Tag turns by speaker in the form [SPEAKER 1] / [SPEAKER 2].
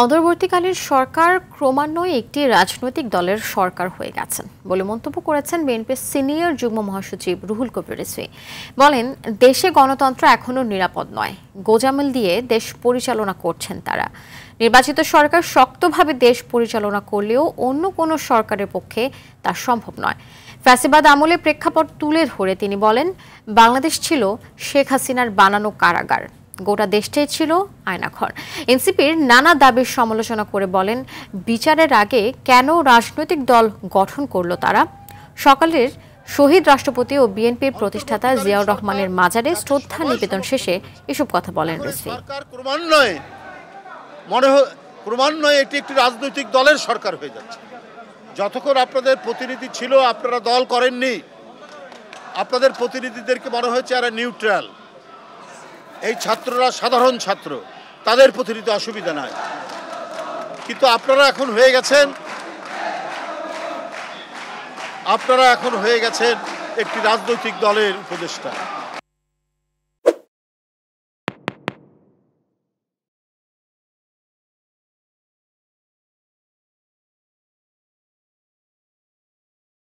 [SPEAKER 1] অন্তর্বর্তীকালীন সরকার ক্রমান্বয়ে একটি রাজনৈতিক দলের সরকার হয়ে গেছেন বলে মন্তব্য করেছেন বিএনপির সিনিয়র যুগ্ম মহাসচিব রুহুল কবির রিজভী। বলেন, দেশে গণতন্ত্র এখনো নিরাপদ নয়, গোজামিল দিয়ে দেশ পরিচালনা করছেন তারা। নির্বাচিত সরকার শক্তভাবে দেশ পরিচালনা করলেও অন্য কোনো সরকারের পক্ষে তা সম্ভব নয়। ফ্যাসিবাদ আমলে প্রেক্ষাপট তুলে ধরে তিনি বলেন, বাংলাদেশ ছিল শেখ হাসিনার বানানো কারাগার, গোটা দেশটাই ছিল আয়নাঘর। এনসিপির নানা দাবির সমালোচনা করে বলেন, বিচারের আগে কেন রাজনৈতিক দল গঠন করলো তারা। সকালের শহীদ রাষ্ট্রপতি ও বিএনপির প্রতিষ্ঠাতা জিয়াউর রহমানের মাজারে শ্রদ্ধা নিবেদন শেষে এসব কথা বলেন রিজভী।
[SPEAKER 2] ক্রমান্বয়ে এটি একটি রাজনৈতিক দলের সরকার হয়ে যাচ্ছে। যতক্ষণ আপনাদের প্রতিনিধি ছিল, আপনারা দল করেননি, আপনাদের প্রতিনিধিদেরকে মনে হয়েছে এরা নিউট্রাল, এই ছাত্ররা সাধারণ ছাত্র, তাদের প্রতিনিধি অসুবিধা নাই। কিন্তু আপনারা এখন হয়ে গেছেন একটি রাজনৈতিক দলের উপদেষ্টা।